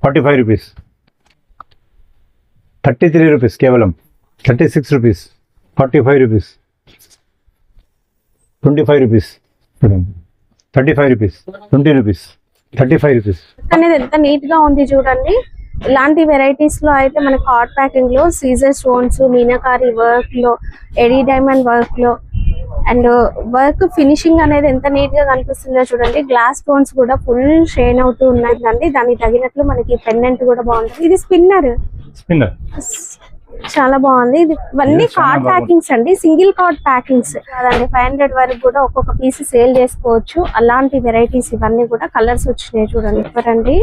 45 rupees, 33 rupees కేవలం, 36 rupees, 45 rupees, 25 rupees, 35 rupees, 20 rupees, 35 rupees అనేది ఎంత నీట్ గా ఉంది చూడండి. ఇలాంటి వెరైటీస్ లో అయితే మనకి హాట్ ప్యాకింగ్ లో సీజర్ స్టోన్స్, మీనాకారి వర్క్ లో, ఎడీ డైమండ్ వర్క్ లో అండ్ వర్క్ ఫినిషింగ్ అనేది ఎంత నీట్ గా కనిపిస్తుందో చూడండి. గ్లాస్ స్టోన్స్ కూడా ఫుల్ షైన్ అవుతూ ఉన్నాయి. దానికి తగినట్లు మనకి పెండెంట్ కూడా బాగుంటుంది. ఇది స్పిన్నర్ చాలా బాగుంది. ఇవన్నీ కార్డ్ ప్యాకింగ్స్ అండి, సింగిల్ కార్డ్ ప్యాకింగ్స్ కాదండి. 500 వరకు కూడా ఒక్కొక్క పీస్ సేల్ చేసుకోవచ్చు. అలాంటి వెరైటీస్ ఇవన్నీ కూడా కలర్స్ వచ్చినాయి చూడండి. ఎవరండి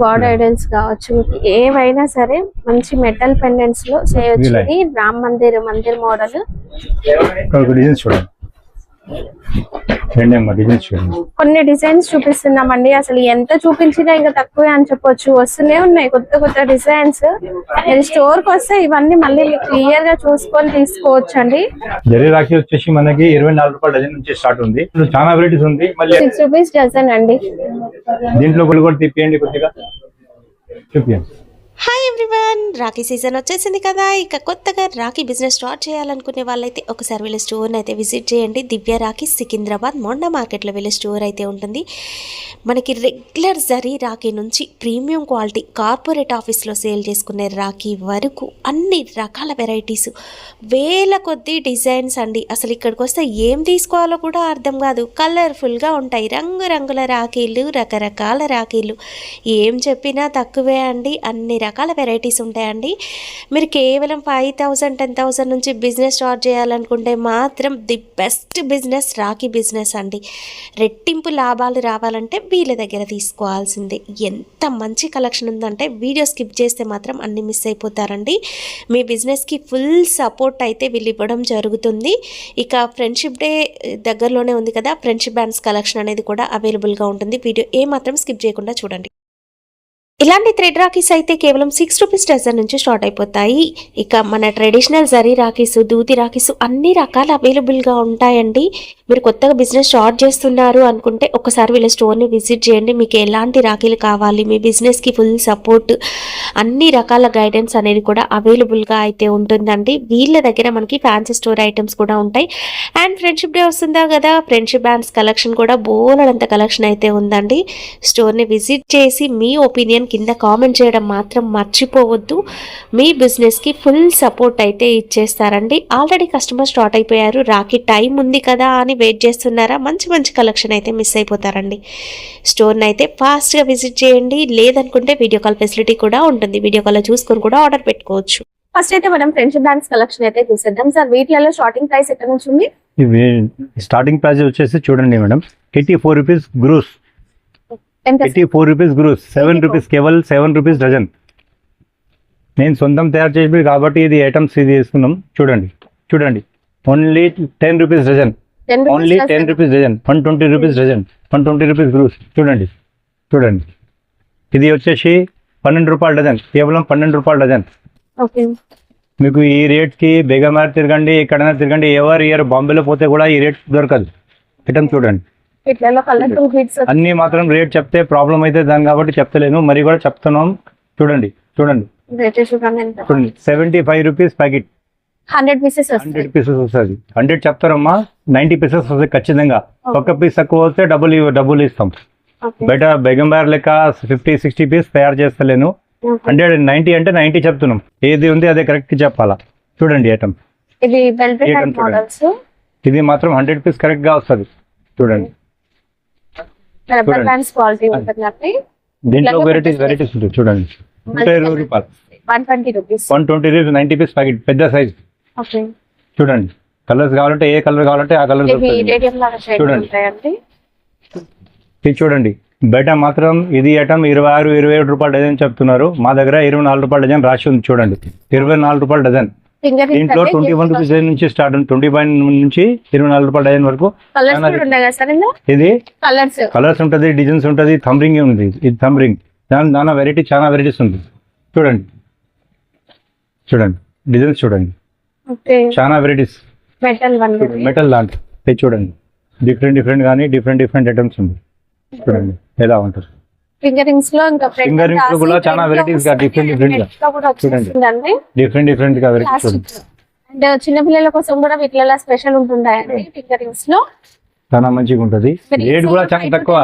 గాడ్ ఐడల్స్ కావచ్చు, మీకు ఏవైనా సరే మంచి మెటల్ పెండెంట్స్ లో చేయొచ్చు. ఇది రామ్ మందిర్ మోడల్. కొన్ని డిజైన్స్ చూపిస్తున్నామండి. అసలు ఎంత చూపించినా ఇంకా తక్కువే అని చెప్పొచ్చు. వస్తూనే ఉన్నాయి కొత్త కొత్త డిజైన్స్. మీరు స్టోర్ కి వస్తే ఇవన్నీ మళ్ళీ క్లియర్ గా చూసుకొని తీసుకోవచ్చు అండి. జరీ రాఖీ వచ్చేసి మనకి 24 రూపాయల డజన్ నుంచి స్టార్ట్ ఉంది. చాలా వెరైటీస్ ఉంది. 6 రూపీస్ డజన్ అండి. దీంట్లో కూడా తిప్పియండి కొద్దిగా, చూపియండి. హాయ్ ఎవ్రీవన్, రాఖీ సీజన్ వచ్చేసింది కదా. ఇక కొత్తగా రాఖీ బిజినెస్ స్టార్ట్ చేయాలనుకునే వాళ్ళైతే ఒకసారి వీళ్ళ స్టోర్ని అయితే విజిట్ చేయండి. దివ్య రాఖీ సికింద్రాబాద్ మొండా మార్కెట్లో వీళ్ళ స్టోర్ అయితే ఉంటుంది. మనకి రెగ్యులర్ జరీ రాఖీ నుంచి ప్రీమియం క్వాలిటీ కార్పొరేట్ ఆఫీస్లో సేల్ చేసుకునే రాఖీ వరకు అన్ని రకాల వెరైటీస్, వేల కొద్ది డిజైన్స్ అండి. అసలు ఇక్కడికి వస్తే ఏం తీసుకోవాలో కూడా అర్థం కాదు. కలర్ఫుల్గా ఉంటాయి రంగురంగుల రాఖీలు, రకరకాల రాఖీలు. ఏం చెప్పినా తక్కువే అండి. అన్ని రకాల వెరైటీస్ ఉంటాయండి. మీరు కేవలం 5,000 10,000 నుంచి బిజినెస్ స్టార్ట్ చేయాలనుకుంటే మాత్రం the best business Rakhi business అండి. రెట్టింపు లాభాలు రావాలంటే వీళ్ళ దగ్గర తీసుకోవాల్సిందే. ఎంత మంచి కలెక్షన్ ఉందంటే వీడియో స్కిప్ చేస్తే మాత్రం అన్ని మిస్ అయిపోతారండి. మీ బిజినెస్కి ఫుల్ సపోర్ట్ అయితే వీళ్ళు ఇవ్వడం జరుగుతుంది. ఇక ఫ్రెండ్షిప్ డే దగ్గరలోనే ఉంది కదా, ఫ్రెండ్షిప్ బ్యాండ్స్ కలెక్షన్ అనేది కూడా అవైలబుల్గా ఉంటుంది. వీడియో ఏమాత్రం స్కిప్ చేయకుండా చూడండి. ఇలాంటి థ్రెడ్ రాఖీస్ అయితే కేవలం 6 రూపీస్ డజన్ నుంచి స్టార్ట్ అయిపోతాయి. ఇక మన ట్రెడిషనల్ జరీ రాఖీస్, దూతి రాఖీస్ అన్ని రకాలు అవైలబుల్గా ఉంటాయండి. మీరు కొత్తగా బిజినెస్ స్టార్ట్ చేస్తున్నారు అనుకుంటే ఒకసారి వీళ్ళ స్టోర్ని విజిట్ చేయండి. మీకు ఎలాంటి రాఖీలు కావాలి, మీ బిజినెస్కి ఫుల్ సపోర్ట్, అన్ని రకాల గైడెన్స్ అనేది కూడా అవైలబుల్గా అయితే ఉంటుందండి. వీళ్ళ దగ్గర మనకి ఫ్యాన్సీ స్టోర్ ఐటమ్స్ కూడా ఉంటాయి. అండ్ ఫ్రెండ్షిప్ డే వస్తుందా కదా, ఫ్రెండ్షిప్ బ్యాండ్స్ కలెక్షన్ కూడా బోలెడంత కలెక్షన్ అయితే ఉందండి. స్టోర్ని విజిట్ చేసి మీ ఒపీనియన్ కింద కామెంట్ చేయడం మాత్రం మర్చిపోవద్దు. మీ బిజినెస్కి ఫుల్ సపోర్ట్ అయితే ఇచ్చేస్తారండి. ఆల్రెడీ కస్టమర్ స్టార్ట్ అయిపోయారు, రాఖీ టైం ఉంది కదా అని వెయిట్ చేస్తున్నారా, మంచి మంచి కలెక్షన్ అయితే మిస్ అయిపోతారండి. స్టోర్ని అయితే ఫాస్ట్గా విజిట్ చేయండి. లేదనుకుంటే వీడియో కాల్ ఫెసిలిటీ కూడా ఉంటుంది. వీడియో కాల్లో చూసుకొని కూడా ఆర్డర్ పెట్టుకోవచ్చు. ఫస్ట్ అయితే మనం ఫ్రెండ్షిప్ బ్యాండ్స్ కలెక్షన్ అయితే చూసేద్దాం. సార్ వీటిలో స్టార్టింగ్ ప్రైస్ ఎక్కడ నుంచి ఉంది? స్టార్టింగ్ ప్రైస్ వచ్చేసి చూడండి మేడం, 84 రూపీస్ గ్రూస్, 84 రూపీస్ గ్రూస్, 7 రూపీస్, కేవలం 7 రూపీస్ డజన్. నేను సొంతం తయారు చేసి కాబట్టి ఇది ఐటమ్స్ ఇది తీసుకున్నాం. చూడండి చూడండి, only 10 rupees dozen, only 10 rupees dozen, 120 rupees dozen, 120 rupees గ్రూస్. చూడండి చూడండి, ఇది వచ్చేసి 12 రూపాయల డజన్, కేవలం 12 రూపాయల డజన్. మీకు ఈ రేట్కి బేగమార్ తిరగండి, ఎక్కడైనా తిరగండి, ఎవరు ఇయర్ బాంబేలో పోతే కూడా ఈ రేట్ దొరకదు. ఐటమ్ చూడండి, అన్ని మాత్రం రేట్ చెప్తే ప్రాబ్లం అయితే దాని కాబట్టి చెప్తలేను, మరి కూడా చెప్తున్నాం. చూడండి చూడండి చూడండి, 75 రూపీస్ ప్యాకెట్, 100 పీసెస్ వస్తుంది. 100 చెప్తారమ్మా, 90 పీసెస్ వస్తుంది ఖచ్చితంగా. ఒక్క పీస్ తక్కువ వస్తే డబ్బులు ఇస్తాం. బయట బేగంబార్ లెక్క 50-60 పీస్ తయారు చేస్తలేను. 190 అంటే 90 చెప్తున్నాం. ఏది ఉంది అదే కరెక్ట్ చెప్పాలా. చూడండి ఐటమ్, ఇది మాత్రం 100 పీస్ కరెక్ట్ గా వస్తుంది. చూడండి దీంట్లో వెరైటీస్ ఉంటుంది. చూడండి 120 రూపాయలు, 120 రూపీస్ 90 పీస్ ప్యాకెట్, పెద్ద సైజ్. చూడండి, కలర్స్ కావాలంటే ఏ కలర్ కావాలంటే ఆ కలర్ చూడండి. ఇది చూడండి, బయట మాత్రం ఇది ఐటమ్ 26-27 రూపాయల డజన్ చెప్తున్నారు. మా దగ్గర 24 రూపాయల డజన్ రాసి ఉంది. చూడండి 24 రూపాయల డజన్. దీంట్లో 21 రూపీస్ నుంచి స్టార్ట్, 25 నుంచి 24 రూపాయల డజన్ వరకు. ఇది కలర్స్ ఉంటుంది, డిజైన్స్ ఉంటుంది, థంబరింగ్ ఉంది. ఇది థంబరింగ్, దాని వెరైటీ చాలా వెరైటీస్ ఉంది. చూడండి చూడండి, డిజైన్స్ చూడండి, చాలా వెరైటీస్. మెటల్ దాంట్లో చూడండి, డిఫరెంట్ కానీ డిఫరెంట్ ఐటమ్స్ ఉంది. చూడండి ఎలా ఉంటుంది. ఫింగర్ రింగ్స్ లో ఇంకా ఫింగర్ రింగ్స్ లో కూడా చాలా వెరైటీస్ గా డిఫరెంట్ డిఫరెంట్ గా కూడా వచ్చేసిందండి. డిఫరెంట్ గా వెరైటీస్ చూడండి. అండ్ చిన్న పిల్లల కోసం కూడా వీటిలో స్పెషల్ ఉంటుంటాయండి ఫింగర్ రింగ్స్ లో. చాలా మంచిగా ఉంటది. రేట్ కూడా చాలా తక్కువ.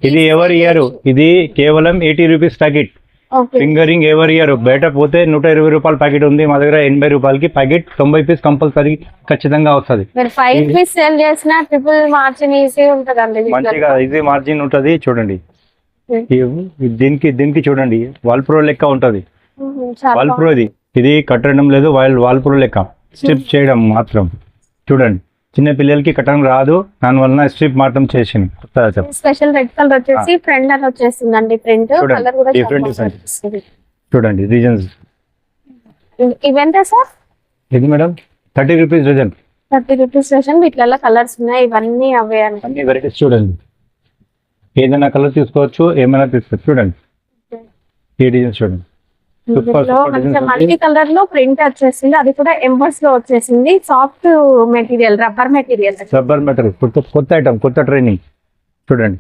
ఇది ఎవరి ఇయర్, ఇది కేవలం 80 రూపీస్ ప్యాకెట్. ఫింగరింగ్ ఎవరి ఇయర్. బయట పోతే 120 రూపాయల ప్యాకెట్ ఉంది, మా దగ్గర 80 రూపాయలకి ప్యాకెట్. 90 పీస్ కంపల్సరీ ఖచ్చితంగా వస్తుంది. మీరు 5 పీస్ సేల్ చేసిన ట్రిపుల్ మార్జిన్ ఈజీ ఉంటదండి. మంచిగా ఈజీ మార్జిన్ ఉంటది. చూడండి దీనికి చూడండి వాల్ ప్రో లెక్క ఉంటది. వాల్ ప్రో ఇది కట్టడం లేదు, వాల్ ప్రో లెక్క స్ట్రిప్ చేయడం మాత్రం. చూడండి చిన్న పిల్లలకి కట్టడం రాదు, దాని వలన స్ట్రిప్ మాత్రం చేసింది. స్పెషల్ రెడ్ కలర్ వచ్చేసి ఫ్రంట్ అని వచ్చేసిందండి. ప్రింట్ కలర్ కూడా చూడండి రీజన్స్. ఇవెంత సార్? ఇది madam 30 rupees dozen. 30 rupees dozen. వీటిలో కలర్స్ ఉన్నాయి, ఇవన్నీ అవే అండి. అన్ని వెరైటీస్ చూడండి, ఏదైనా కలర్ తీసుకోవచ్చు, ఏమైనా తీసుకోవచ్చు. చూడండి ఈ డిజైన్స్ చూడండి. మల్టీ కలర్ లో ప్రింట్ వచ్చేసింది, అది కూడా ఎంబర్స్ లో వచ్చేసింది. Soft material, rubber material. కొత్త ఐటమ్, కొత్త ట్రైనింగ్. చూడండి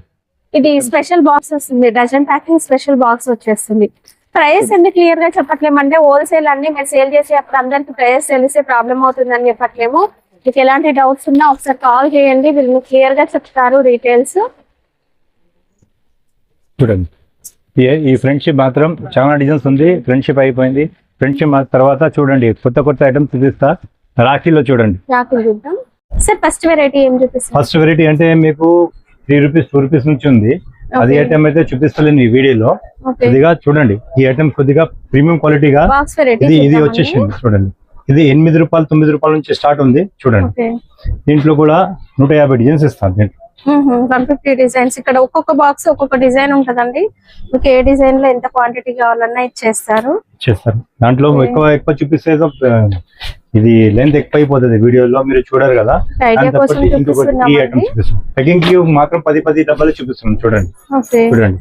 ఇది స్పెషల్ బాక్స్ వస్తుంది, డజన్ ప్యాకింగ్ స్పెషల్ బాక్స్ వచ్చేస్తుంది. ప్రైస్ ఎందుకు క్లియర్ గా చెప్పట్లేమంటే హోల్సేల్ అన్ని మీరు సేల్ చేసేటప్పుడు అందరికి ప్రైస్ తెలిసే ప్రాబ్లం అవుతుందని చెప్పట్లేము. మీకు ఎలాంటి డౌట్స్ ఉన్నా ఒకసారి కాల్ చేయండి, వీళ్ళు క్లియర్ గా చెప్తారు డీటెయిల్స్. చూడండి ఈ ఫ్రెండ్షిప్ మాత్రం చాలా డిజైన్స్ ఉంది. ఫ్రెండ్షిప్ అయిపోయింది. ఫ్రెండ్షిప్ తర్వాత చూడండి కొత్త ఐటమ్స్ చూపిస్తా. రాఖీలో చూడండి. సార్ ఫస్ట్ వెరైటీ ఏం చూపిస్తారు? ఫస్ట్ వెరైటీ అంటే మీకు 3 రూపీస్ 2 రూపీస్ నుంచి ఉంది. అది ఐటమ్ అయితే చూపిస్తలేను ఈ వీడియోలో. కొద్దిగా చూడండి, ఈ ఐటమ్ కొద్దిగా ప్రీమియం క్వాలిటీగా ఇది వచ్చేసింది. చూడండి ఇది 8 రూపాయలు 9 రూపాయల నుంచి స్టార్ట్ ఉంది. చూడండి దీంట్లో కూడా 150 డిజైన్స్ ఇస్తాను. దీంట్లో 150 డిజైన్స్. ఇక్కడ ఒక్కొక్క బాక్స్ ఒక్కొక్క డిజైన్ ఉంటదండి. మీకు ఏ డిజైన్ లో ఎంత క్వాంటిటీ కావాలన్నా ఇచ్చేస్తారు. దాంట్లో ఎక్కువ చూపిస్తే ఇది లెంత్ ఎక్కువ అయిపోతుంది వీడియోలో, మీరు చూడరు కదా. ప్యాకింగ్ కి మాత్రం 10 డబ్బాలు చూపిస్తున్నాం. చూడండి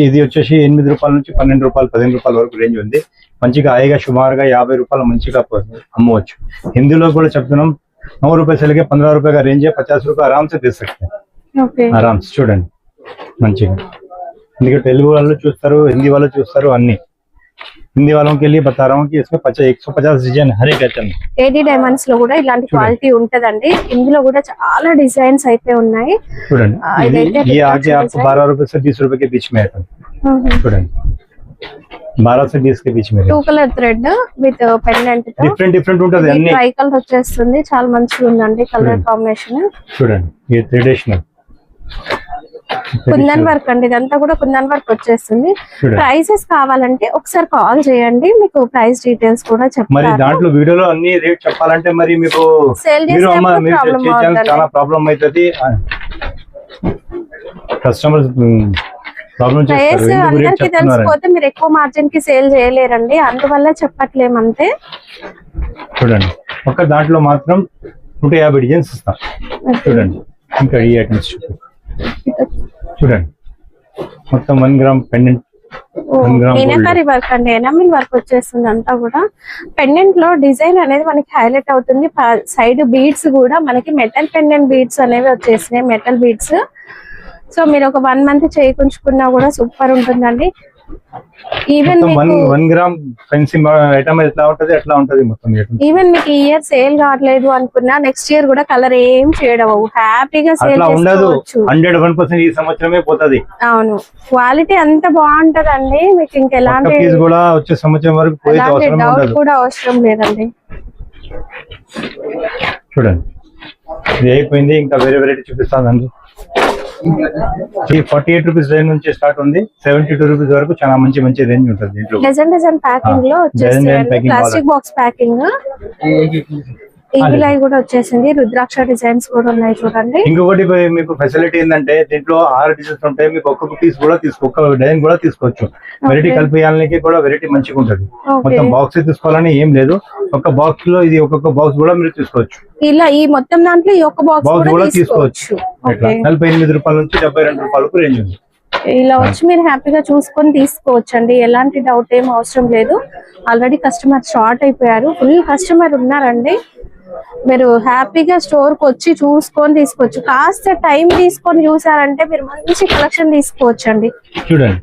ఇది వచ్చేసి 8 రూపాయల నుంచి 12 రూపాయలు 15 రూపాయల వరకు రేంజ్ ఉంది. మంచిగా హాయిగా సుమారుగా 50 రూపాయలు మంచిగా అమ్మవచ్చు. హిందీలో కూడా చెప్తున్నాం, 9 रुपए से लेके 15 रुपए का रेंज है. 50 रुपए आराम से दे सकते हैं. आराम से చూడండి మంచిగా. ఎందుకంటే తెలుగు వాళ్ళు చూస్తారు, హిందీ వాళ్ళు చూస్తారు అన్ని. హిందీ వాళ్ళం के लिए बता रहा हूं कि इसमें 150 डिजाइन हर एक आइटम. ఏడీ డైమండ్స్ లో కూడా ఇలాంటి క్వాలిటీ ఉంటదండి. ఇందులో కూడా చాలా డిజైన్స్ అయితే ఉన్నాయి. చూడండి ये आगे आपको 12 रुपए से 20 रुपए के बीच में आइटम. చూడండి 12 से 20 के बीच में. 2 colour thread with pendant. Different ఉంటది అన్ని. ట్రై కలర్ వచ్చేస్తుంది, చాలా మంచిగా ఉందండి కలర్ కాంబినేషన్. చూడండి ఇది ట్రెడిషనల్ కుందన్ వర్క్ అండి. ఇదంతా కూడా కుందన్ వర్క్ వచ్చేస్తుంది. ప్రైసెస్ కావాలంటే ఒకసారి కాల్ చేయండి, మీకు ప్రైస్ డీటెయిల్స్ కూడా చెప్తాను. మరి దాంట్లో వీడియోలో అన్ని రేట్ చెప్పాలంటే మరి మీకు చాలా ప్రాబ్లం అవుతుంది. కస్టమర్స్ అందరికి తెలిసిపోతే మీరు ఎక్కువ మార్జిన్ కి సేల్ చేయలేరండి, అందువల్ల చెప్పట్లేమంతే. చూడండి ఒక దాంట్లో మాత్రం 150 డిజైన్స్ ఇస్తాం. చూడండి ఇంకా ఈ ఐటమ్స్ చూడండి మొత్తం 1 గ్రామ్ పెండెంట్. మీనాకారి వర్క్ అండి, ఎనామిల్ వర్క్ వచ్చేస్తుంది అంతా కూడా. పెండెంట్ లో డిజైన్ అనేది మనకి హైలైట్ అవుతుంది. సైడ్ బీడ్స్ కూడా మనకి మెటల్ పెండెంట్ బీడ్స్ అనేవి వచ్చేసినాయి, మెటల్ బీడ్స్. సో మీరు ఒక 1 మంత్ చేయించుకున్నా కూడా సూపర్ ఉంటుందండి. ఈవెన్ 1 గ్రామ్ ఫెన్సింగ్ ఐటమ్ ఎట్లా ఉంటది అట్లా ఉంటది మొత్తం. ఈవెన్ మీకు ఈ ఇయర్ సేల్ కావట్లేదు అనుకున్నా నెక్స్ట్ ఇయర్ కూడా కలర్ ఏం చేయడం హ్యాపీగా సేల్ చేసుకోవచ్చు. 100% ఈ సంవత్సరమే పోతది. అవును క్వాలిటీ అంత బాగుంటదండి. మీకు ఇంకెలాంటి కూడా వచ్చే సంవత్సరం వరకు డౌట్ కూడా అవసరం లేదండి. చూడండి ఇది అయిపోయింది, ఇంకా వేరే వెరైటీ చూపిస్తానండి. 48 రూపీస్ రేంజ్ నుంచి స్టార్ట్ ఉంది, 72 రూపీస్ వరకు చాలా మంచి రేంజ్ ఉంటుంది. దీంట్లో డిజైన్ ప్యాకింగ్ లో వచ్చేసి ప్లాస్టిక్ బాక్స్ ప్యాకింగ్ ఈవిలై కూడా వచ్చేసింది. రుద్రాక్ష డిజైన్స్ కూడా ఉన్నాయి చూడండి. ఇంకొకటి మీకు ఫెసిలిటీ ఏంటంటే దీంట్లో 6 డిజైన్స్ ఉంటాయి. మీకు ఒక్కొక్క పీస్ కూడా ఒక్క డిజైన్ కూడా తీసుకోవచ్చు. వెరైటీ కలిపేయాలకి కూడా వెరైటీ మంచిగా ఉంటుంది. మొత్తం బాక్స్ తీసుకోవాలని ఏం లేదు, ఒక బాక్స్ లో ఇది ఒక్కొక్క బాక్స్ కూడా మీరు తీసుకోవచ్చు. ఇలా ఈ మొత్తం దాంట్లో ఈ ఒక్క బాక్స్ కూడా తీసుకోవచ్చు. 48 రూపాయల నుంచి 72 రూపాయలకు రేంజ్ ఉంది. ఇలా వచ్చి మీరు హ్యాపీగా చూసుకొని తీసుకోవచ్చు అండి, ఎలాంటి డౌట్ ఏం అవసరం లేదు. ఆల్రెడీ కస్టమర్ షార్ట్ అయిపోయారు, ఫుల్ కస్టమర్ ఉన్నారండి. మీరు హ్యాపీగా స్టోర్ కి వచ్చి చూసుకొని తీసుకోవచ్చు. కాస్త టైం తీసుకొని చూసారంటే మీరు మంచి కలెక్షన్ తీసుకోవచ్చు అండి. చూడండి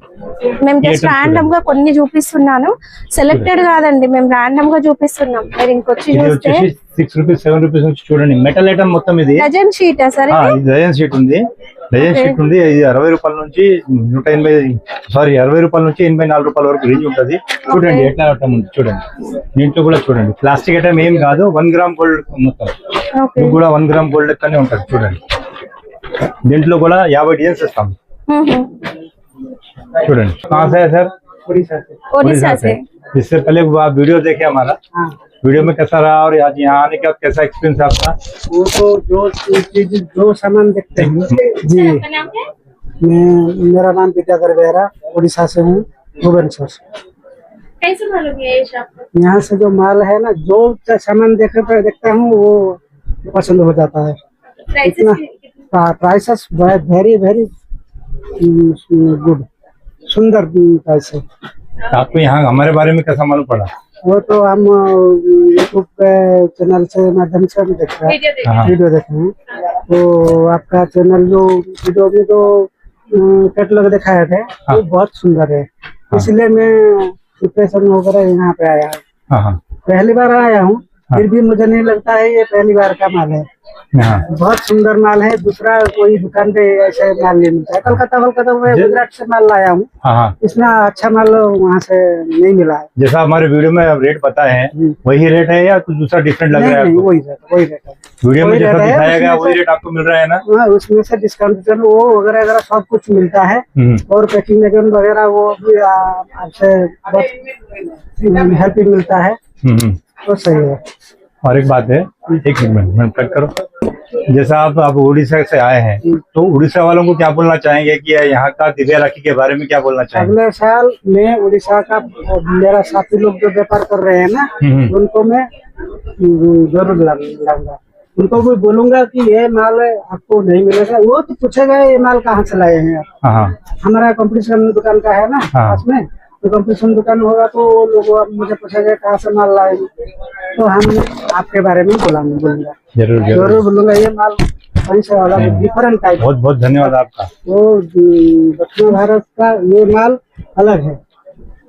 మేము జస్ట్ ర్యాండమ్ గా కొన్ని చూపిస్తున్నాను, సెలెక్టెడ్ కాదండి, మేము ర్యాండమ్ గా చూపిస్తున్నాం. మీరు ఇంకొచ్చి ఇది చూస్తే వచ్చేసి 6 రూపీస్ 7 రూపీస్ నుంచి చూడండి. మెటల్ ఐటమ్ మొత్తం ఇది డజన్ షీట్ సరే, డజన్ షీట్ ఉంది. డజన్ షీట్ ఉంది. ఇది 60 రూపాయల నుంచి 60 రూపాయల నుంచి 84 రూపాయల వరకు రేంజ్ ఉంటుంది. చూడండి ఎట్లా ఐటమ్ ఉంది చూడండి. దీంట్లో కూడా చూడండి ప్లాస్టిక్ ఐటమ్ ఏం కాదు, 1 గ్రామ్ గోల్డ్ మొత్తం. ఇది కూడా 1 గ్రామ్ గోల్డ్ లెక్కనే ఉంటుంది చూడండి. దీంట్లో కూడా 50 డిజైన్స్ ఇస్తాం చూడండి. कहाँ से है सर? ओडिशा से। इससे पहले आप वीडियो देखे हमारा, वीडियो में कैसा रहा और आज यहाँ आने के बाद कैसा एक्सपीरियंस आपका? वो तो जो सामान देखते हैं जी। मेरा नाम विद्याधर बेहरा, उड़ीसा से हूँ, भुवनेश्वर से। कैसे मालूम है ये शॉप? यहाँ से जो माल है ना, जो सामान देखता हूँ वो पसंद हो जाता है। इतना प्राइसेस वेरी वेरी गुड, सुंदर प्राइस है। आपको यहाँ हमारे बारे में कैसा मालूम पड़ा? वो तो हम यूट्यूब के चैनल से माध्यम से हम देखते हैं, वीडियो देखते हैं। तो आपका चैनल जो वीडियो में जो कैटलॉग दिखाए थे वो बहुत सुंदर है, इसलिए मैं प्रिपरेशन वगैरह यहाँ पे आया हूँ। पहली बार आया हूँ, फिर भी मुझे नहीं लगता है ये पहली बार का माल है। बहुत सुंदर माल है, दूसरा कोई दुकान पे ऐसे माल नहीं मिलता है। कलकत्ता में गुजरात से माल लाया हूँ, इतना अच्छा माल वहाँ से नहीं मिला है। जैसा हमारे वीडियो में रेट बताए हैं वही रेट है या कुछ दूसरा डिफरेंट लग रहा है आपको? वही रेट है। वीडियो में जैसा दिखाया गया वही रेट आपको मिल रहा है ना? हाँ, उसमें से डिस्काउंट वो वगैरह सब कुछ मिलता है, और पैकिंग वगैरह वो भी आपसे बहुत हेल्पिंग मिलता है, तो सही है। और एक बात है, एक मिनट कट करो। जैसा आप उड़ीसा से आए हैं, तो उड़ीसा वालों को क्या बोलना चाहेंगे कि यहाँ का दिव्या राखी के बारे में क्या बोलना चाहेंगे? अगले साल मैं उड़ीसा का, मेरा साथी लोग जो व्यापार कर रहे हैं ना, उनको मैं जरूर लाऊंगा। उनको भी बोलूंगा कि ये माल आपको नहीं मिलेगा। वो तो पूछेगा ये माल कहाँ से लाए हैं आप। हमारा कंपटीशन दुकान का है ना पास में, तो कंपटीशन दुकान होगा तो लोग मुझे पूछेंगे कहाँ से माल लाएंगे, तो हम आपके बारे में बोलूंगा, जरूर बोलूंगा। ये माल कहीं से वाला डिफरेंट टाइप। बहुत बहुत धन्यवाद आपका। वो दक्षिण भारत का ये माल अलग है,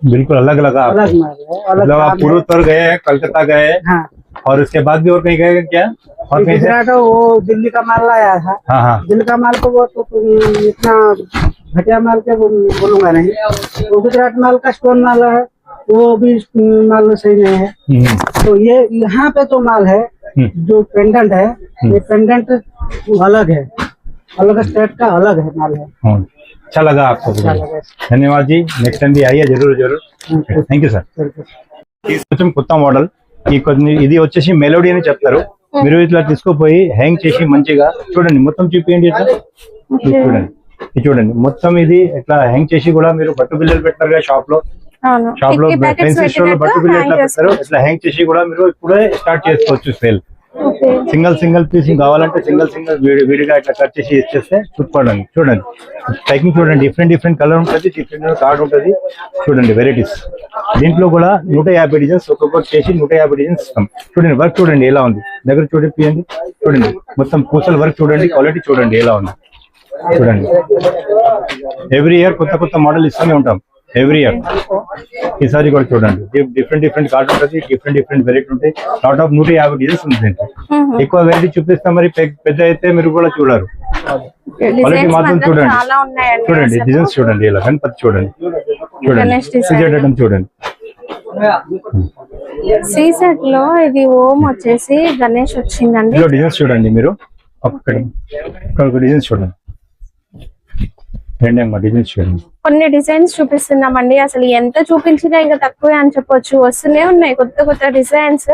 बिल्कुल अलग लगा आपको? अलग माल है, अलग मतलब आप काम है। पूर्वोत्तर गए, कलकत्ता गए, हाँ, और उसके बाद भी और कहीं गए क्या? और कहीं से? गुजरात वो दिल्ली का माल लाया था। दिल्ली का माल को वो तो इतना घटिया माल के बोलूंगा नहीं, वो गुजरात माल का स्टोन माल है, वो भी माल सही नहीं है। तो ये यहाँ पे तो माल है जो पेंडेंट है, ये पेंडेंट अलग है, अलग स्टेट का अलग है माल है। अच्छा लगा आपको? धन्यवाद जी, नेक्स्ट टाइम भी आइए जरूर जरूर। Thank you sir. కొంచెం కొత్త మోడల్, ఇది వచ్చేసి మెలోడీ అని చెప్తారు. మీరు ఇట్లా తీసుకుపోయి హ్యాంగ్ చేసి మంచిగా చూడండి, మొత్తం చూపించండి ఇట్లా. ఇది చూడండి మొత్తం ఇది ఇట్లా హ్యాంగ్ చేసి కూడా మీరు బట్టు బిల్లలు పెట్టారు కదా షాప్ లో ఫెన్సీ స్టోర్ లో బట్టు బిల్లు ఎట్లా పెట్టారు, ఇట్లా హ్యాంగ్ చేసి కూడా మీరు ఇప్పుడే స్టార్ట్ చేసుకోవచ్చు సేల్. సింగిల్ పీస్ కావాలంటే సింగిల్ విడిగా ఇట్లా కట్ చేసి ఇచ్చేస్తే చూసుకోండి. చూడండి ప్యాకింగ్ చూడండి, డిఫరెంట్ కలర్ ఉంటుంది, డిఫరెంట్ కార్డ్ ఉంటుంది. చూడండి వెరైటీస్, దీంట్లో కూడా 150 డిజైన్స్ ఒక్కొక్కటి చేసి 150 డిజైన్స్ ఇస్తాం. చూడండి వర్క్ చూడండి ఎలా ఉంది, దగ్గర చూడండి. చూడండి మొత్తం పూసల వర్క్ చూడండి, క్వాలిటీ చూడండి ఎలా ఉంది. చూడండి ఎవ్రీ ఇయర్ కొత్త మోడల్ ఇస్తూనే ఉంటాం, ఎవ్రీ ఇయర్. ఈసారి కూడా చూడండి డిఫరెంట్ కార్డ్ ఉంటుంది, డిఫరెంట్ వెరైటీ ఉంటాయి. లాట్ ఆఫ్ 150 డిజైన్స్ ఉంటుంది. ఎక్కువ వెరైటీ చూపిస్తాం, మరి పెద్ద అయితే మీరు కూడా చూడరు. క్వాలిటీ మాత్రం చూడండి. చూడండి డిజైన్స్ చూడండి, ఇలా గణపతి చూడండి, చూడండి చూడండి. సీసెట్ లో ఇది ఓం వచ్చేసి గణేష్ వచ్చిందండి. డిజైన్స్ చూడండి, మీరు ఒక్క డిజైన్స్ చూడండి, డిజైన్స్ చూడండి. కొన్ని డిజైన్స్ చూపిస్తున్నామండి, అసలు ఎంత చూపించినా ఇంకా తక్కువే అని చెప్పొచ్చు. వస్తూనే ఉన్నాయి కొత్త డిజైన్స్.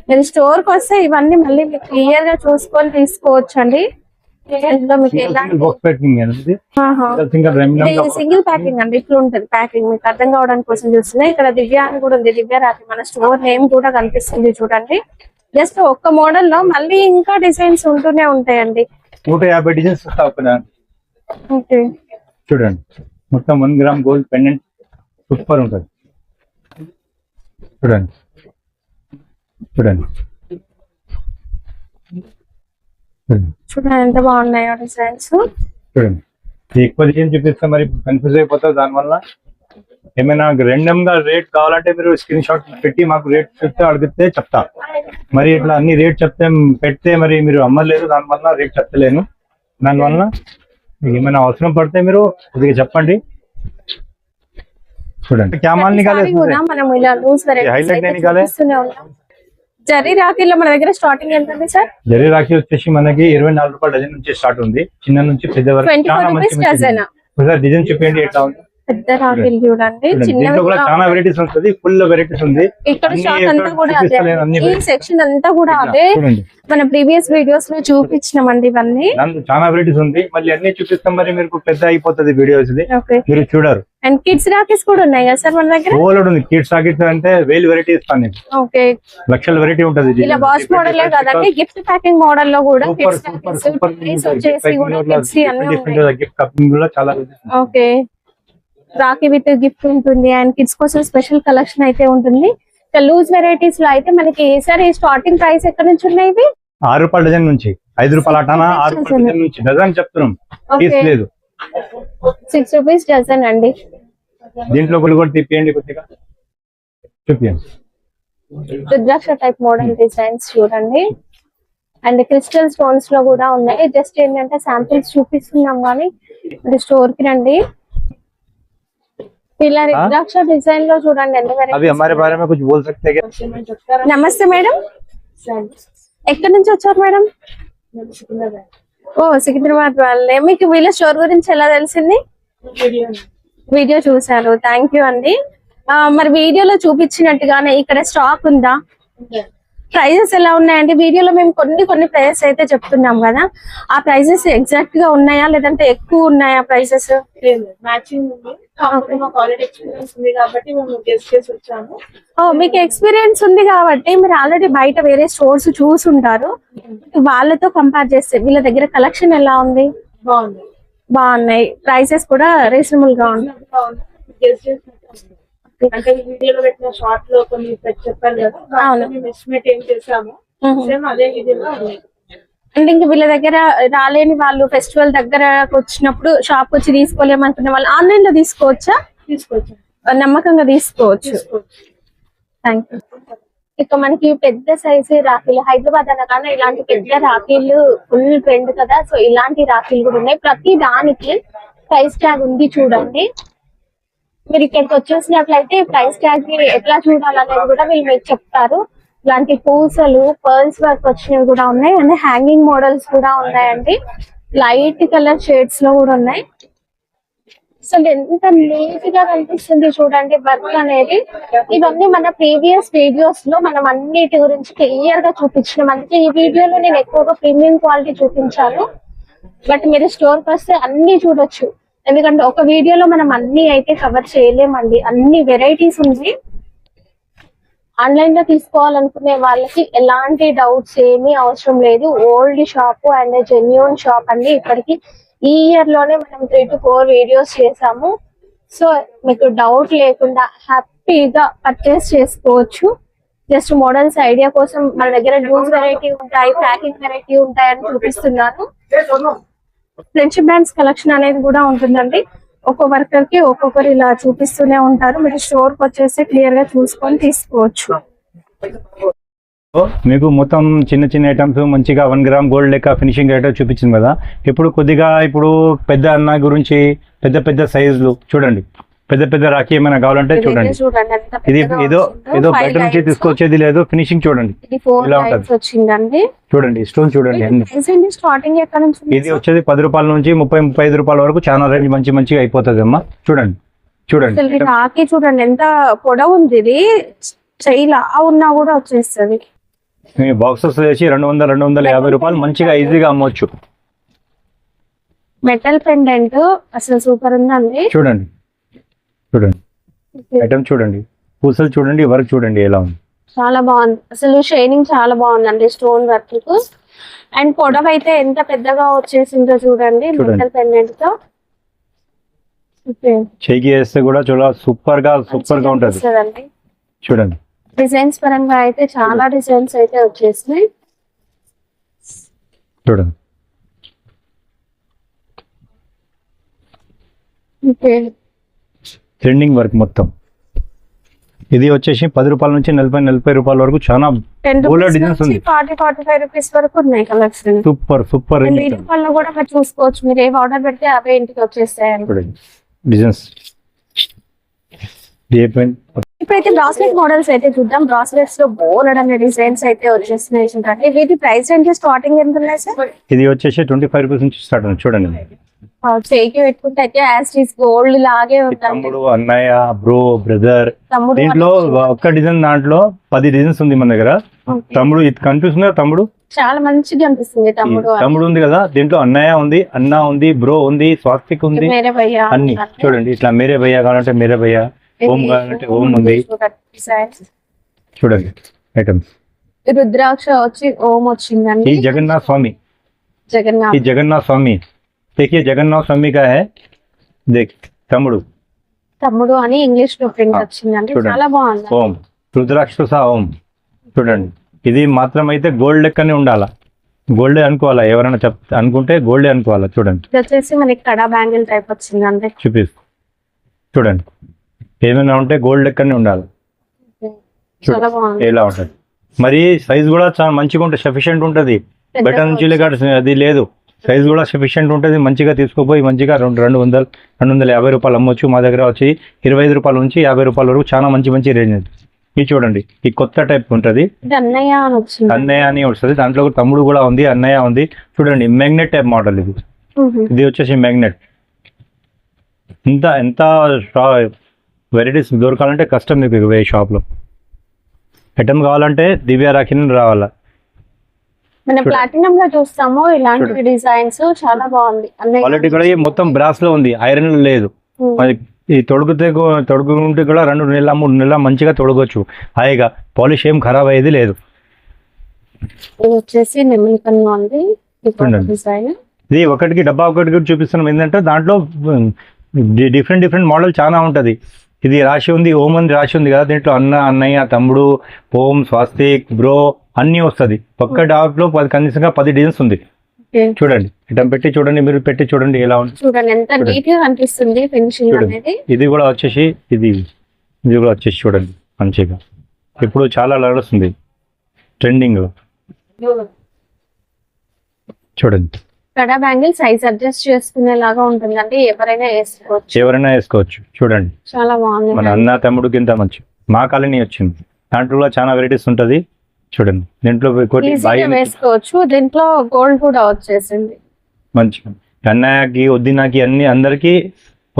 మీరు స్టోర్ కి వస్తే ఇవన్నీ మళ్ళీ మీకు క్లియర్ గా చూసుకొని తీసుకోవచ్చు అండి. సింగిల్ ప్యాకింగ్ అండి, ఇట్లా ఉంటది ప్యాకింగ్. మీకు అర్థం కావడానికి కోసం చూస్తున్నాయి. ఇక్కడ దివ్య అని కూడా ఉంది, దివ్య రాఖీ. మన స్టోర్ నేమ్ కూడా కనిపిస్తుంది చూడండి. జస్ట్ ఒక్క మోడల్ లో మళ్ళీ ఇంకా డిజైన్స్ ఉంటూనే ఉంటాయండి. 150 డిజైన్స్ ఓకే చూడండి, మొత్తం 1 గ్రామ్ గోల్డ్ పెండెంట్ సూపర్ ఉంటుంది. చూడండి చూడండి ఎంత బాగున్నాయో డిజైన్స్. చూడండి ఎక్కువ డిజైన్ చూపిస్తే మరి కన్ఫ్యూజ్ అయిపోతారు. దానివల్ల ఏమైనా రెండమ్ గా రేట్ కావాలంటే మీరు స్క్రీన్ షాట్ పెట్టి మాకు రేట్ చెప్తే అడిగితే చెప్తా. మరి ఇట్లా అన్ని రేట్ పెడితే మరి మీరు అమ్మలేరు, దానివల్ల రేట్ చెప్తలేను. దానివల్ల మీకు ఏమైనా అవసరం పడితే మీరు కొద్దిగా చెప్పండి. చూడండి క్యా మాల్ నికాలే ప్రతిసారి కూడా మనం ఇలా లూజ్ highlight नहीं निकाले? జరీ రాఖీలో మన దగ్గర స్టార్టింగ్ ఎంత ఉంది సార్? జరీ రాఖీ వచ్చేసి మనకి 24 రూపాయల డజన్ నుంచి స్టార్ట్ ఉంది. చిన్న నుంచి పెద్ద వరకు 24 రూపీస్ డజన్. ఒకసారి డిజైన్ చూపించండి ఎట్లా ఉంది. పెద్ద రాఖీలు చూడండి, దీంట్లో కూడా చాలా వెరైటీస్ ఉంటుంది, ఫుల్ వెరైటీస్ ఉంది. ఇక్కడ షాప్ అంతా కూడా అదే, అన్ని ఈ సెక్షన్ అంతా కూడా అదే. చూడండి మన ప్రీవియస్ వీడియోస్ లో చూపించినామండి ఇవన్నీ. దాంట్లో చాలా వెరైటీస్ ఉంది. మళ్ళీ అన్ని చూపిస్తాం, మరి మీకు పెద్ద అయిపోతుంది వీడియోస్. ఓకే, మీరు చూడరు. అండ్ కిడ్స్ రాఖీస్ కూడా ఉన్నాయి కదా సార్ మన దగ్గర? ఓల్డ్ ఉంది. కిడ్స్ రాకెట్స్ అంటే 1000 వెరైటీ ఇస్తాను నేను. ఓకే, లక్షల వెరైటీ ఉంటది. ఇలా బాక్స్ మోడల్ కదండి, గిఫ్ట్ ప్యాకింగ్ మోడల్ లో కూడా super kids super rakhis super వచ్చేసి కూడా కిడ్స్ అన్ని ఉన్నాయి. గిఫ్ట్ కప్పింగ్ లో చాలా ఓకే, రాఖీ విత్ గిఫ్ట్ ఉంటుంది అండ్ కిడ్స్ కోసం స్పెషల్ కలెక్షన్ అయితే ఉంటుంది. లూజ్ వెరైటీస్ లో అయితే మనకి సార్ ఈ స్టార్టింగ్ ప్రైస్ ఎక్కడ నుంచి ఉన్నాయి? ఇవి 6 రూపాయల డజన్ నుంచి 5 రూపాయల అటానా 6 రూపాయల డజన్ నుంచి డజన్ చెప్తున్నాం, పీస్ లేదు. 6 రూపీస్ డజన్ అండి. దీంట్లో కూడా తిప్పియండి, కొద్దిగా చూపియండి. రుద్రాక్ష టైప్ మోడల్ డిజైన్స్ చూడండి, అండ్ క్రిస్టల్ స్టోన్స్ లో కూడా ఉన్నాయి. జస్ట్ ఏంటంటే శాంపిల్స్ చూపిస్తున్నాం కానీ స్టోర్ కి రండి. ఇలా రుద్రాక్ష డిజైన్ లో చూడండి ఎంత అవి వెరైటీ. हमारे बारे में कुछ बोल सकते हैं? నమస్తే మేడం, ఎక్కడి నుంచి వచ్చారు మేడం? ఓ సికింద్రాబాద్ వాళ్ళే. మీకు వీళ్ళ స్టోర్ గురించి ఎలా తెలిసింది? వీడియో చూసారు, థ్యాంక్ యూ అండి. మరి వీడియోలో చూపించినట్టుగానే ఇక్కడ స్టాక్ ఉందా? ప్రైజెస్ ఎలా ఉన్నాయండి? వీడియోలో మేము కొన్ని ప్రైజెస్ అయితే చెప్తున్నాం కదా, ఆ ప్రైజెస్ ఎగ్జాక్ట్ గా ఉన్నాయా లేదంటే ఎక్కువ ఉన్నాయా ప్రైజెస్? మ్యాచింగ్ ఉంది. కాకపోతే మాకు ఆల్రెడీ ఎక్స్పీరియన్స్ ఉంది కాబట్టి మేము గెస్ట్ చేసి వచ్చాము. మీకు ఎక్స్పీరియన్స్ ఉంది కాబట్టి మీరు ఆల్రెడీ బయట వేరే స్టోర్స్ చూసుంటారు. వాళ్ళతో కంపేర్ చేస్తే వీళ్ళ దగ్గర కలెక్షన్ ఎలా ఉంది? బాగుంది, బాగున్నాయి, ప్రైసెస్ కూడా రీజనబుల్ గా ఉన్నాయి. బాగుంది. గెస్ట్ చేసినట్టు ఉంది. అంటే ఈ వీడియోలో పెట్టిన షార్ట్ లో కొన్ని చెప్పారు కదా, అవును. మేము ఎస్టిమేట్ ఏం చేసాము సేమ్ అదే విధంగా ఉంది. అంటే ఇంక వీళ్ళ దగ్గర రాలేని వాళ్ళు ఫెస్టివల్ దగ్గర వచ్చినప్పుడు షాప్ వచ్చి తీసుకోలేమనుకునే వాళ్ళు ఆన్లైన్ లో తీసుకోవచ్చా? తీసుకొచ్చాము, నమ్మకంగా తీసుకోవచ్చు. Thank you. ఇక మనకి పెద్ద సైజు రాఖీలు హైదరాబాద్ అనగానే ఇలాంటి పెద్ద రాఖీలు ఫుల్ ట్రెండ్ కదా, సో ఇలాంటి రాఖీలు కూడా ఉన్నాయి. ప్రతి దానికి ప్రైస్ ట్యాగ్ ఉంది చూడండి. మీరు ఇక్కడికి వచ్చేసినట్లయితే ప్రైస్ ట్యాగ్ ని ఎట్లా చూడాలనేది కూడా వీళ్ళు మీకు చెప్తారు. ఇలాంటి పూసలు పర్ల్స్ వర్క్ వచ్చినవి కూడా ఉన్నాయి, అండ్ హ్యాంగింగ్ మోడల్స్ కూడా ఉన్నాయండి. లైట్ కలర్ షేడ్స్ లో కూడా ఉన్నాయి. అసలు ఎంత నీట్ గా కనిపిస్తుంది చూడండి వర్క్ అనేది. ఇవన్నీ మన ప్రీవియస్ వీడియోస్ లో మనం అన్నిటి గురించి క్లియర్ గా చూపించినాం. అందుకే ఈ వీడియోలో నేను ఎక్కువగా ప్రీమియం క్వాలిటీ చూపించాను. బట్ మీరు స్టోర్ కి వస్తే అన్ని చూడొచ్చు, ఎందుకంటే ఒక వీడియోలో మనం అన్ని అయితే కవర్ చేయలేమండి. అన్ని వెరైటీస్ ఉంది. ఆన్లైన్ లో తీసుకోవాలనుకునే వాళ్ళకి ఎలాంటి డౌట్స్ ఏమీ అవసరం లేదు. Old shop and genuine shop అండి. ఇప్పటికి ఈ ఇయర్ లోనే మనం 3 to 4 వీడియోస్ చేసాము. సో మీకు డౌట్ లేకుండా హ్యాపీగా పర్చేస్ చేసుకోవచ్చు. జస్ట్ మోడల్స్ ఐడియా కోసం మన దగ్గర లూజ్ వెరైటీ ఉంటాయి, ప్యాకింగ్ వెరైటీ ఉంటాయి అని చూపిస్తున్నాను. ఫ్రెండ్షిప్ బ్యాండ్స్ కలెక్షన్ అనేది కూడా ఉంటుందండి. ఒక్కో వర్కర్ కి ఒక్కొక్కరు ఇలా చూపిస్తూనే ఉంటారు. మీరు స్టోర్ కి వచ్చేసి క్లియర్ గా చూసుకొని తీసుకోవచ్చు. మీకు మొత్తం చిన్న చిన్న ఐటమ్స్ మంచిగా 1 గ్రామ్ గోల్డ్ లెక్క ఫినిషింగ్ ఐటమ్ చూపించింది కదా. ఇప్పుడు కొద్దిగా పెద్ద అన్న గురించి పెద్ద సైజులు చూడండి. పెద్ద రాఖీ ఏమైనా కావాలంటే చూడండి. ఇది ఏదో బయట నుంచి తీసుకొచ్చేది లేదు, ఫినిషింగ్ చూడండి ఇలా ఉంటది. వచ్చిందండి చూడండి స్టోన్ చూడండి అన్ని. స్టార్టింగ్ ఎక్కడ నుంచి? ఇది వచ్చేది 10 రూపాయల నుంచి 30-35 రూపాయల వరకు చాలా రేంజ్ మంచిగా అయిపోతుంది అమ్మా. చూడండి రాఖీ చూడండి ఎంత పొడవు ఉంది. ఇది చైలా ఉన్నా కూడా వచ్చేస్తుంది. బాక్సెస్ వేసి 200-250 రూపాయలు మంచిగా ఈజీగా అమ్మొచ్చు. మెటల్ పెండెంట్ అసలు సూపర్ ఉందండి. చూడండి ఐటమ్ చూడండి, పూసలు చూడండి, వర్క్ చూడండి ఎలా ఉంది. చాలా బాగుంది, అసలు షైనింగ్ చాలా బాగుందండి స్టోన్ వర్క్ కు. అండ్ పొడవు అయితే ఎంత పెద్దగా వచ్చేసిందో చూడండి మెటల్ పెండెంట్ తో. చేయికి వేస్తే కూడా చాలా సూపర్ గా ఉంటది. చూడండి డిజైన్స్ పరంగా అయితే చాలా డిజైన్స్ అయితే వచ్చేసినాయి. చూడండి. ఓకే. ట్రెండింగ్ వర్క్ మొత్తం. ఇది వచ్చేసి 10 రూపాయల నుంచి 40 రూపాయల వరకు చాలా 10 బోలెడ్ రూపీస్ డిజైన్స్ నుంచి ఉంది. 40-45 రూపీస్ వరకు ఉన్నాయి కలెక్షన్. సూపర్ వీడియో కాల్ లో కూడా మీరు చూసుకోవచ్చు. మీరు ఏం ఆర్డర్ పెడితే అవే ఇంటికి వచ్చేస్తాయి. చూడండి డిజైన్స్. ఇప్పుడైతే బ్రాస్లెట్ మోడల్స్ అయితే చూద్దాం. బ్రాస్లెట్స్ లో బోల్డ్ అనే డిజైన్స్ అయితే వచ్చేస్తున్నాయి చూడండి. వీటి ప్రైస్ రేంజ్ స్టార్టింగ్ ఎంత ఉన్నాయి సార్? ఇది వచ్చేసి 25 రూపీస్ నుంచి స్టార్ట్ అవుతుంది. చూడండి చేయికి పెట్టుకుంటే అయితే యాజ్ ఇట్ ఈస్ గోల్డ్ లాగే ఉంటుంది. తమ్ముడు, అన్నయ్య, బ్రో, బ్రదర్. తమ్ముడు దీంట్లో ఒక్క డిజైన్ దాంట్లో 10 డిజైన్స్ ఉంది మన దగ్గర. తమ్ముడు ఇది కనిపిస్తుందా? తమ్ముడు చాలా మంచిగా అనిపిస్తుంది. తమ్ముడు ఉంది కదా, దీంట్లో అన్నయ్య ఉంది, అన్న ఉంది, బ్రో ఉంది, స్వాస్తిక్ ఉంది, మేరే భయ్యా అన్ని చూడండి. ఇట్లా మేరే భయ్యా కావాలంటే మేరే భయ్యా, ఓం కావాలంటే ఓం ఉంది. చూడండి ఐటమ్స్. రుద్రాక్ష వచ్చి ఓం వచ్చిందండి. ఈ జగన్నాథ్ స్వామి, జగన్నాథ్ ఈ జగన్నాథ్ స్వామి. देखिए जगन्नाथ स्वामी का है. देख తమ్ముడు తమ్ముడు అని ఇంగ్లీష్ లో ప్రింట్ వచ్చిందండి. చాలా బాగుంది. ఓం రుద్రాక్షస ఓం. చూడండి ఇది మాత్రం అయితే గోల్డ్ లెక్కనే ఉండాలా. గోల్డే అనుకోవాలా, ఎవరైనా అనుకుంటే గోల్డే అనుకోవాలా. చూడండి ఇది వచ్చేసి మనకి కడా బ్యాంగిల్ టైప్ వచ్చిందండి. చూపిస్తా. చూడండి ఏమైనా ఉంటే గోల్డ్ లెక్కనే ఉండాలి. చాలా బాగుంది. ఎలా ఉంటుంది మరి సైజ్ కూడా చాలా మంచిగా ఉంటుంది, సఫిషియెంట్ ఉంటుంది. బెటర్ నుంచి అది లేదు, సైజ్ కూడా సఫిషియెంట్ ఉంటుంది. మంచిగా తీసుకోపోయి మంచిగా 250 రూపాయలు అమ్మొచ్చు. మా దగ్గర వచ్చి 25 రూపాయల నుంచి 50 రూపాయల వరకు చాలా మంచి రేంజ్ ఉంది. ఇది చూడండి ఈ కొత్త టైప్ ఉంటుంది. అన్నయ్య అని వచ్చింది. అన్నయ్య అని వస్తుంది. దాంట్లో తమ్ముడు కూడా ఉంది, అన్నయ్య ఉంది. చూడండి మ్యాగ్నెట్ టైప్ మోడల్ ఇది. ఇది వచ్చేసి మ్యాగ్నెట్. ఎంత వెరైటీస్ దొరకాలంటే కష్టం మీకు ఏ షాప్లో. ఐటమ్ కావాలంటే దివ్య రాఖీని రావాలా. మనం ప్లాటినం లో చూస్తాము ఇలాంటి డిజైన్స్. చాలా బాగుంది. క్వాలిటీ కూడా మొత్తం బ్రాస్ లో ఉంది, ఐరన్ లో లేదు. మరి ఈ తొడుగుంటే కూడా 2 నెలల 3 నెలల మంచిగా తొడగొచ్చు హాయిగా. పాలిష్ ఏం ఖరాబ్ అయ్యేది లేదు. ఇది వచ్చేసి నెమలికన్ను ఉంది డిజైన్. ఇది ఒకటికి చూపిస్తున్నాం. ఏంటంటే దాంట్లో డిఫరెంట్ మోడల్ చాలా ఉంటది. ఇది రాశి ఉంది, ఓం అని రాశి ఉంది కదా. దీంట్లో అన్నయ్య, తమ్ముడు, ఓం, స్వాస్తిక్, బ్రో అన్ని వస్తుంది. ఒక్క డాక్ లో కనీసంగా 10 డిజైన్స్ ఉంది. చూడండి ఇటం పెట్టి చూడండి, మీరు పెట్టి చూడండి ఎలా ఉంది. చూడండి ఎంత నీట్ గా కనిపిస్తుంది ఫినిషింగ్ అనేది. ఇది కూడా వచ్చేసి ఇది కూడా వచ్చేసి చూడండి మంచిగా. ఇప్పుడు చాలా నడుస్తుంది ట్రెండింగ్. చూడండి కడా బ్యాంగిల్ సైజ్ అడ్జస్ట్ చేసుకునేలాగా ఉంటుందండి. ఎవరైనా వేసుకోవచ్చు. చూడండి చాలా బాగుంది. మన అన్న తమ్ముడు కింద మంచి మా కాలనీ వచ్చింది. దాంట్లో కూడా చాలా వెరైటీస్ ఉంటది. చూడండి దీంట్లో వేసుకోవచ్చు. దీంట్లో గోల్డ్ కూడా వచ్చేసింది మంచిగా. అన్నయ్యకి, వదినకి, అన్ని అందరికి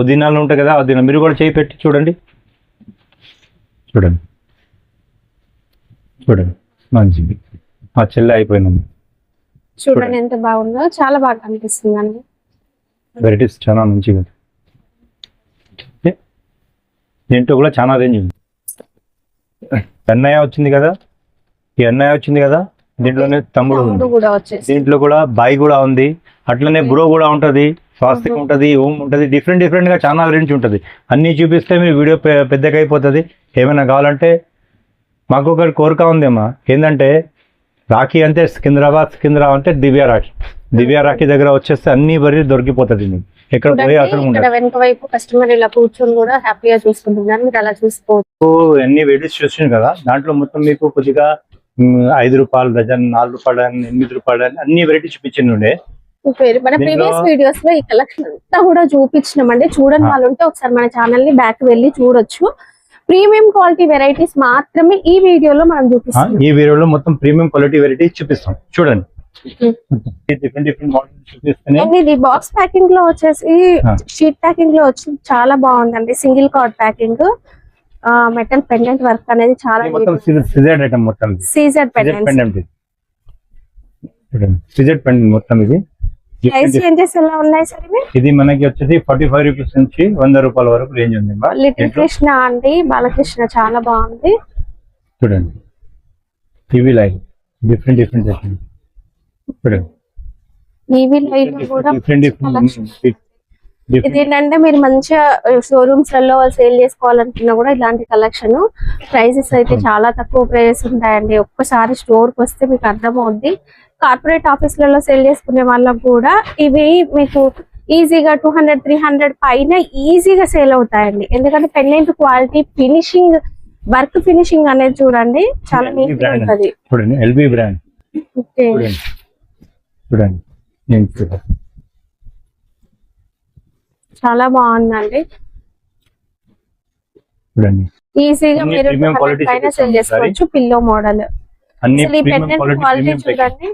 వదినాలు ఉంటాయి కదా, వదిన మీరు కూడా చేయి పెట్టి చూడండి. మంచిది. మా చెల్లె అయిపోయినాము. చూడండి ఎంత బాగుందో, చాలా బాగా కనిపిస్తుంది అండి. వెరైటీస్ చాలా మంచిగా. దీంట్లో కూడా చాలా రేంజ్ ఉంది. అన్నయ్య వచ్చింది కదా, ఈ అన్నయ్య వచ్చింది కదా, దీంట్లోనే తమ్ముడు ఉంది. దీంట్లో కూడా బాయ్ కూడా ఉంది. అట్లనే బ్రో కూడా ఉంటది, స్వాస్తిక్ ఉంటది, ఓం ఉంటది. డిఫరెంట్ గా చాలా రేంజ్ ఉంటది. అన్ని చూపిస్తే మీ వీడియో పెద్దగా అయిపోతుంది. ఏమైనా కావాలంటే మాకు ఒకటి కోరిక ఉందేమా, ఏంటంటే రాఖీ అంటే సికింద్రాబాద్ అంటే దివ్య రాఖీ దగ్గర వచ్చేస్తే అన్ని బరి దొరికిపోతుంది. మీకు ఎక్కడ పోయి అక్కడ వెనక వైపు కస్టమర్ ఇలా కూర్చొని కూడా హ్యాపీగా చూసుకుంటున్నారు. మీరు అలా చూసుకోవచ్చు. అన్ని వెరైటీస్ చూసాను కదా, దాంట్లో మొత్తం మీకు కొద్దిగా 5 రూపాయలు డజన్, 4 రూపాయలు, 8 రూపాయలు అన్ని వెరైటీ చూపించింది ఉండే. మన ప్రీవియస్ వీడియోస్ లో ఈ కలెక్షన్ అంతా కూడా చూపించినామండి. చూడని వాళ్ళు ఉంటే ఒకసారి మన ఛానల్ ని బ్యాక్ వెళ్ళి చూడొచ్చు. ప్రీమియం క్వాలిటీ వెరైటీస్ మాత్రమే ఈ వీడియోలో మనం చూపిస్తాం. ఈ వీడియోలో మొత్తం ప్రీమియం క్వాలిటీ వెరైటీస్ చూపిస్తాం. చూడండి డిఫరెంట్ మోడల్స్ చూపిస్తానే. ఇది బాక్స్ ప్యాకింగ్ లో వచ్చేసి షీట్ ప్యాకింగ్ లో వచ్చి చాలా బాగుందండి. Single card packing, metal pendant work అనేది చాలా సిజెడ్ ఐటమ్ మొత్తం. సిజెడ్ పెండెంట్ మొత్తం. ఇది ప్రైస్ రేంజెస్ ఎలా ఉన్నాయి సార్ ఇవి? ఇది మనకి వచ్చేసి 45 రూపీస్ నుంచి 100 రూపాయల వరకు రేంజ్ ఉంది. లిటిల్ కృష్ణ అండి, బాలకృష్ణ చాలా బాగుంది. చూడండి టీవీ లైట్ డిఫరెంట్ చూడండి. టీవీ లైట్ కూడా ఇదేంటంటే మీరు మంచిగా షోరూమ్స్ లలో సేల్ చేసుకోవాలనుకున్నా కూడా ఇలాంటి కలెక్షన్. ప్రైజెస్ అయితే చాలా తక్కువ ప్రైజెస్ ఉంటాయండి. ఒక్కసారి స్టోర్ కి వస్తే మీకు అర్థమవుద్ది కార్పొరేట్ ఆఫీసులలో సేల్ చేసుకునే వాళ్ళకు కూడా ఇవి మీకు ఈజీగా 200-300 పైన ఈజీగా సేల్ అవుతాయండి. ఎందుకంటే pendant quality, finishing, work finishing అనేది చూడండి చాలా నీట్ గా ఉంటది. చూడండి ఎల్బి బ్రాండ్, ఓకే చూడండి చూడండి నేను చూడండి. చాలా బాగుందండి. చూడండి ఈజీగా అన్ని మీరు premium 200 quality పైన సేల్ చూపిస్తాం చేసుకోవచ్చు. పిల్లో మోడల్ అన్ని అసలు ఈ premium pendant quality, quality premium packet. చూడండి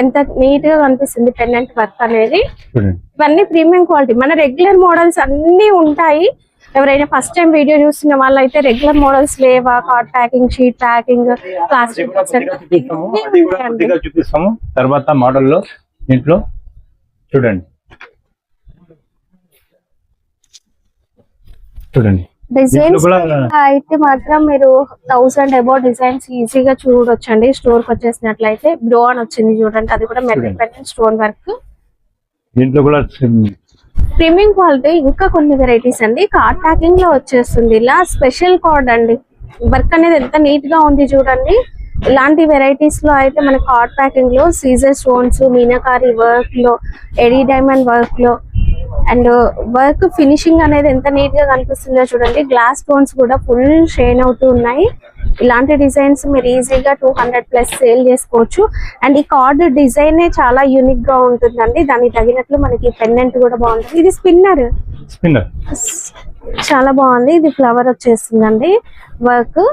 ఎంత నీట్ గా కనిపిస్తుంది పెండెంట్ వర్క్ అనేది. చూడండి ఇవన్నీ ప్రీమియం క్వాలిటీ. మన రెగ్యులర్ మోడల్స్ అన్ని ఉంటాయి. ఎవరైనా ఫస్ట్ టైం వీడియో చూస్తున్న వాళ్ళు అయితే రెగ్యులర్ మోడల్స్ లేవా, card packing, sheet packing, plastic కొద్దిగా చూపిస్తాము తర్వాత మోడల్లో. దీంట్లో చూడండి చూడండి డిజైన్స్ కూడా అయితే మాత్రం మీరు 1000 అబౌవ్ డిజైన్స్ ఈజీగా చూడొచ్చండి. స్టోర్ కి వచ్చేసినట్లయితే బ్రో అని వచ్చింది చూడండి, అది కూడా మెటల్ పెండెంట్ స్టోన్ వర్క్. దీంట్లో కూడా ప్రీమియం క్వాలిటీ. ఇంకా కొన్ని వెరైటీస్ అండి కార్డ్ ప్యాకింగ్ లో వచ్చేస్తుంది. ఇలా స్పెషల్ కార్డ్ అండి, వర్క్ అనేది ఎంత నీట్ గా ఉంది చూడండి. ఇలాంటి వెరైటీస్ లో అయితే మన కార్డ్ ప్యాకింగ్ లో సీజర్ స్టోన్స్, మీనాకారి వర్క్ లో, ఎడీ డైమండ్ వర్క్ లో, అండ్ వర్క్ ఫినిషింగ్ అనేది ఎంత నీట్ గా కనిపిస్తుందో చూడండి. గ్లాస్ స్టోన్స్ కూడా ఫుల్ షైన్ అవుతూ ఉన్నాయి. ఇలాంటి డిజైన్స్ మీరు ఈజీగా 200+ సేల్ చేసుకోవచ్చు. అండ్ ఈ కార్డ్ డిజైన్ చాలా యూనిక్ గా ఉంటుందండి. దానికి తగినట్లు మనకి పెండెంట్ కూడా బాగుంటుంది. ఇది స్పిన్నర్ చాలా బాగుంది. ఇది ఫ్లవర్ వచ్చేస్తుందండి వర్క్.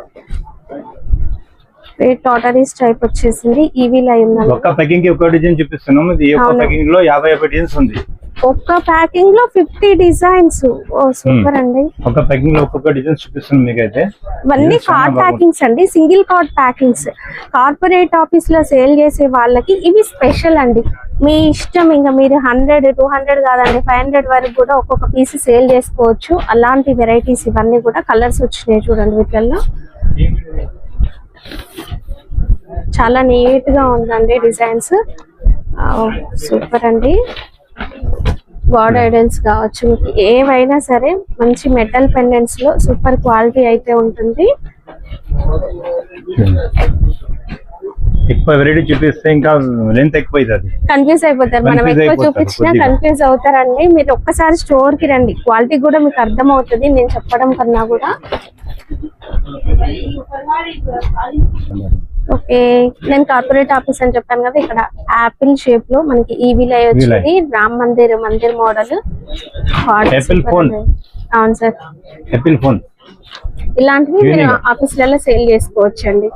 టాటరీస్ టైప్ వచ్చేసింది. ఈవీ లైన్ ఒక్క ప్యాకింగ్ కి ఒక డిజైన్ చూపిస్తున్నాం. ఇది ఒక్క ప్యాకింగ్ లో 50 డిజైన్స్ ఉంది. ఒక్క ప్యాకింగ్ లో 50 డిజైన్స్. ఓ సూపర్ అండి. ఒక ప్యాకింగ్ లో ఒక్కొక్క డిజైన్ చూపిస్తుంది మీకైతే. ఇవన్నీ కార్డ్ ప్యాకింగ్స్ అండి, single card packings. Corporate office లో సేల్ చేసే వాళ్ళకి ఇవి స్పెషల్ అండి. మీ ఇష్టం, ఇంకా మీరు 100-200 కాదండి 500 వరకు కూడా ఒక్కొక్క పీస్ సేల్ చేసుకోవచ్చు. అలాంటి వెరైటీస్ ఇవన్నీ కూడా. కలర్స్ వచ్చినాయి చూడండి వీటిల్లో. చాలా నీట్ గా ఉందండి డిజైన్స్. సూపర్ అండి. గాడ్ ఐడల్స్ కావచ్చు, ఏవైనా సరే మంచి మెటల్ పెండెంట్స్ లో సూపర్ క్వాలిటీ అయితే ఉంటుంది. ఎక్కువ వెరైటీ చూపిస్తే ఇంకా లెంత్ ఎక్కువ అవుతుంది, కన్ఫ్యూజ్ అయిపోతారు. మనం ఎక్కువ చూపించినా కన్ఫ్యూజ్ అవుతారండి. మీరు ఒక్కసారి స్టోర్ కి రండి, క్వాలిటీ కూడా మీకు అర్థం అవుతుంది నేను చెప్పడం కన్నా కూడా. ఓకే, నేను కార్పొరేట్ ఆఫీస్ అని చెప్పాను కదా, ఇక్కడ యాపిల్ షేప్ లో మనకి ఈవీ లై వచ్చింది. Ram Mandir model. Apple phone. అవును సార్, యాపిల్ ఫోన్ ఇలాంటివి మీరు ఆఫీసులలో సేల్ చేసుకోవచ్చు అండి.